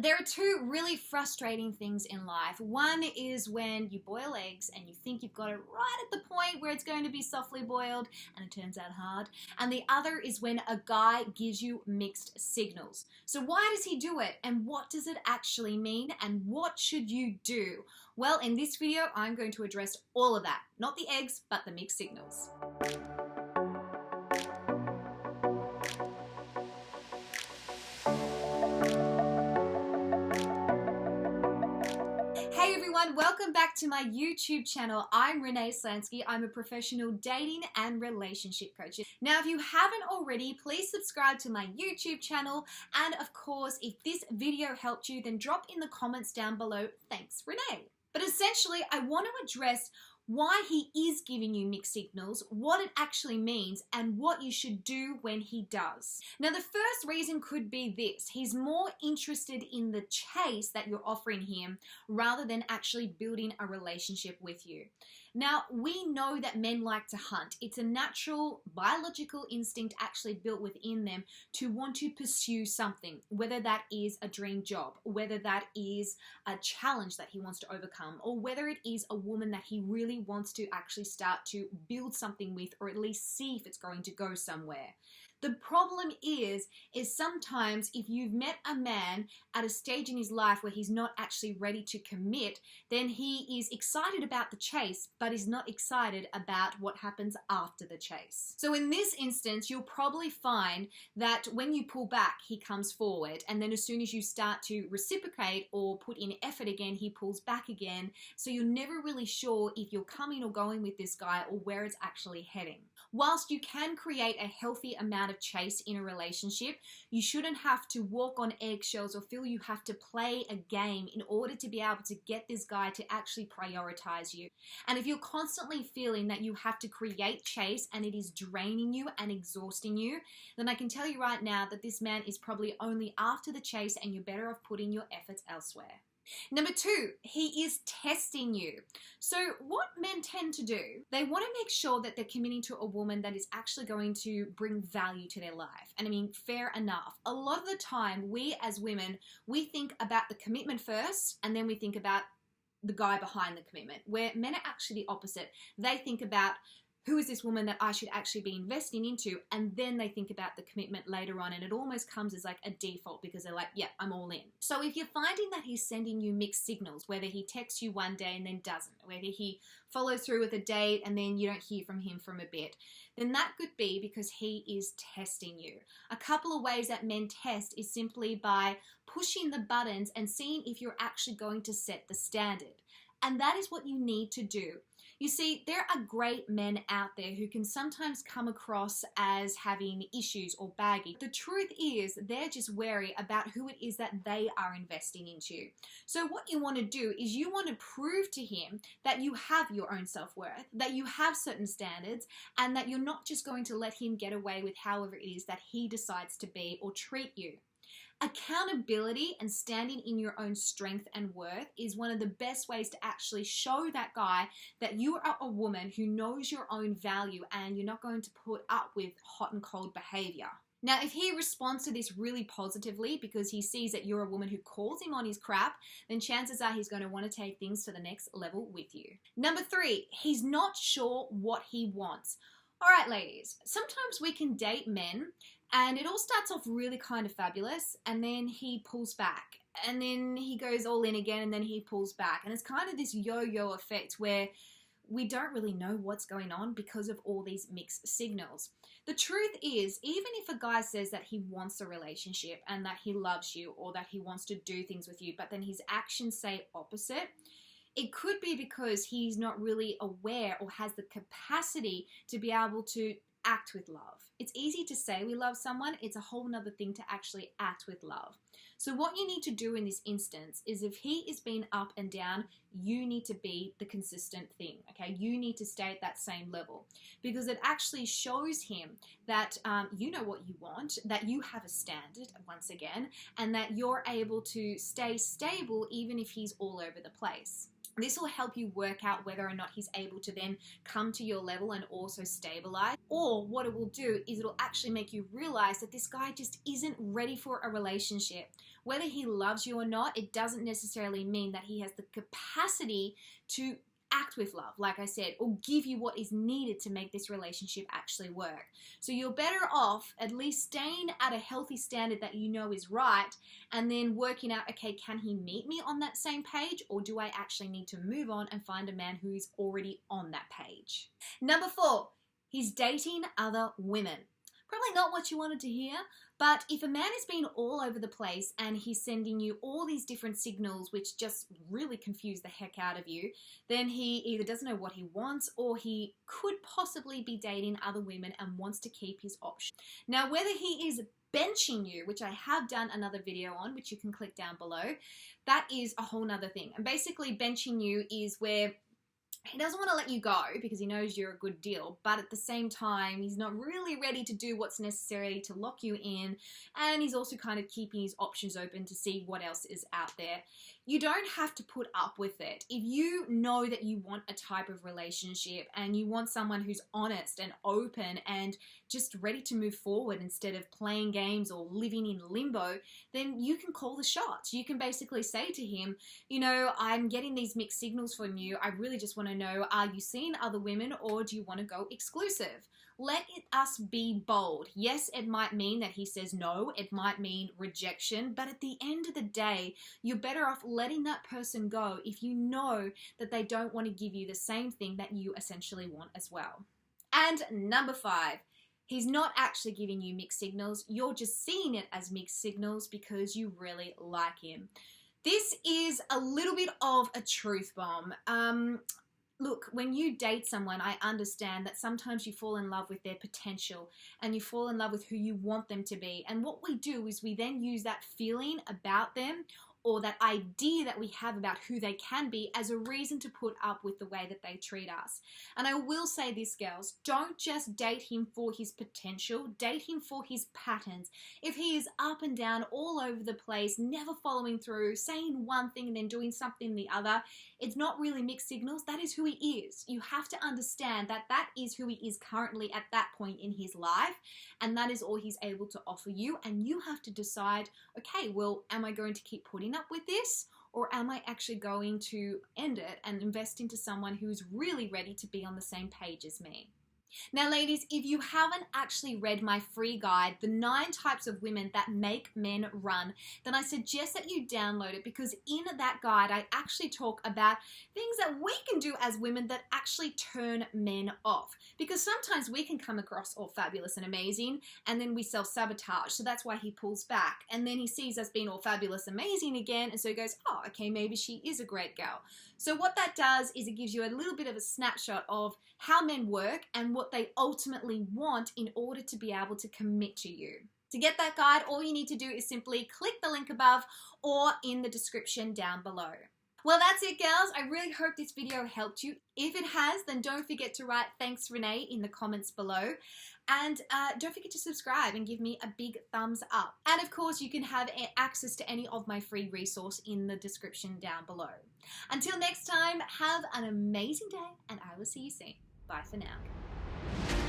There are two really frustrating things in life. One is when you boil eggs and you think you've got it right at the point where it's going to be softly boiled and it turns out hard. And the other is when a guy gives you mixed signals. So why does he do it? And what does it actually mean? And what should you do? Well, in this video, I'm going to address all of that. Not the eggs, but the mixed signals. Hey everyone, welcome back to my YouTube channel. I'm Renee Slansky. I'm a professional dating and relationship coach. Now, if you haven't already, please subscribe to my YouTube channel. And of course, if this video helped you, then drop in the comments down below, thanks Renee. But essentially, I want to address why he is giving you mixed signals, what it actually means, and what you should do when he does. Now, the first reason could be this. He's more interested in the chase that you're offering him rather than actually building a relationship with you. Now, we know that men like to hunt. It's a natural biological instinct actually built within them to want to pursue something, whether that is a dream job, whether that is a challenge that he wants to overcome, or whether it is a woman that he really wants to actually start to build something with, or at least see if it's going to go somewhere. The problem is sometimes if you've met a man at a stage in his life where he's not actually ready to commit, then he is excited about the chase, but is not excited about what happens after the chase. So in this instance, you'll probably find that when you pull back, he comes forward, and then as soon as you start to reciprocate or put in effort again, he pulls back again. So you're never really sure if you're coming or going with this guy or where it's actually heading. Whilst you can create a healthy amount of chase in a relationship, you shouldn't have to walk on eggshells or feel you have to play a game in order to be able to get this guy to actually prioritize you. And if you're constantly feeling that you have to create chase and it is draining you and exhausting you, then I can tell you right now that this man is probably only after the chase and you're better off putting your efforts elsewhere. Number two, he is testing you. So what men tend to do, they want to make sure that they're committing to a woman that is actually going to bring value to their life. And I mean, fair enough. A lot of the time, we as women, we think about the commitment first, and then we think about the guy behind the commitment, where men are actually the opposite. They think about, who is this woman that I should actually be investing into? And then they think about the commitment later on, and it almost comes as like a default because they're like, yeah, I'm all in. So if you're finding that he's sending you mixed signals, whether he texts you one day and then doesn't, whether he follows through with a date and then you don't hear from him for a bit, then that could be because he is testing you. A couple of ways that men test is simply by pushing the buttons and seeing if you're actually going to set the standard. And that is what you need to do. You see, there are great men out there who can sometimes come across as having issues or baggage. The truth is, they're just wary about who it is that they are investing into. So what you want to do is you want to prove to him that you have your own self-worth, that you have certain standards, and that you're not just going to let him get away with however it is that he decides to be or treat you. Accountability and standing in your own strength and worth is one of the best ways to actually show that guy that you are a woman who knows your own value and you're not going to put up with hot and cold behavior. Now, if he responds to this really positively because he sees that you're a woman who calls him on his crap, then chances are he's going to want to take things to the next level with you. Number three, he's not sure what he wants. All right, ladies, sometimes we can date men and it all starts off really kind of fabulous, and then he pulls back, and then he goes all in again, and then he pulls back. And it's kind of this yo-yo effect where we don't really know what's going on because of all these mixed signals. The truth is, even if a guy says that he wants a relationship and that he loves you or that he wants to do things with you, but then his actions say opposite, it could be because he's not really aware or has the capacity to be able to act with love. It's easy to say we love someone, it's a whole nother thing to actually act with love. So what you need to do in this instance is if he is being up and down, you need to be the consistent thing, okay? You need to stay at that same level because it actually shows him that you know what you want, that you have a standard once again, and that you're able to stay stable even if he's all over the place. This will help you work out whether or not he's able to then come to your level and also stabilize. Or what it will do is it'll actually make you realize that this guy just isn't ready for a relationship. Whether he loves you or not, it doesn't necessarily mean that he has the capacity to act with love, like I said, or give you what is needed to make this relationship actually work. So you're better off at least staying at a healthy standard that you know is right, and then working out, okay, can he meet me on that same page, or do I actually need to move on and find a man who is already on that page? Number 4, he's dating other women. Probably not what you wanted to hear, but if a man is being all over the place and he's sending you all these different signals which just really confuse the heck out of you, then he either doesn't know what he wants, or he could possibly be dating other women and wants to keep his option. Now, whether he is benching you, which I have done another video on, which you can click down below, that is a whole nother thing. And basically benching you is where he doesn't want to let you go because he knows you're a good deal, but at the same time, he's not really ready to do what's necessary to lock you in, and he's also kind of keeping his options open to see what else is out there. You don't have to put up with it. If you know that you want a type of relationship and you want someone who's honest and open and just ready to move forward instead of playing games or living in limbo, then you can call the shots. You can basically say to him, you know, I'm getting these mixed signals from you. I really just want to know, are you seeing other women, or do you want to go exclusive? Let us be bold. Yes, it might mean that he says no. It might mean rejection. But at the end of the day, you're better off letting that person go if you know that they don't want to give you the same thing that you essentially want as well. And number 5, he's not actually giving you mixed signals. You're just seeing it as mixed signals because you really like him. This is a little bit of a truth bomb. Look, when you date someone, I understand that sometimes you fall in love with their potential and you fall in love with who you want them to be. And what we do is we then use that feeling about them, or that idea that we have about who they can be, as a reason to put up with the way that they treat us. And I will say this, girls, don't just date him for his potential, date him for his patterns. If he is up and down, all over the place, never following through, saying one thing and then doing something the other, it's not really mixed signals. That is who he is. You have to understand that that is who he is currently at that point in his life, and that is all he's able to offer you. And you have to decide, okay, well, am I going to keep putting up with this, or am I actually going to end it and invest into someone who's really ready to be on the same page as me? Now, ladies, if you haven't actually read my free guide, The 9 Types of Women That Make Men Run, then I suggest that you download it, because in that guide, I actually talk about things that we can do as women that actually turn men off. Because sometimes we can come across all fabulous and amazing, and then we self-sabotage. So that's why he pulls back. And then he sees us being all fabulous, amazing again, and so he goes, oh, okay, maybe she is a great girl. So what that does is it gives you a little bit of a snapshot of how men work and what they ultimately want in order to be able to commit to you. To get that guide, all you need to do is simply click the link above or in the description down below. Well, that's it, girls. I really hope this video helped you. If it has, then don't forget to write "Thanks, Renee" in the comments below. And don't forget to subscribe and give me a big thumbs up. And of course, you can have access to any of my free resource in the description down below. Until next time, have an amazing day, and I will see you soon. Bye for now.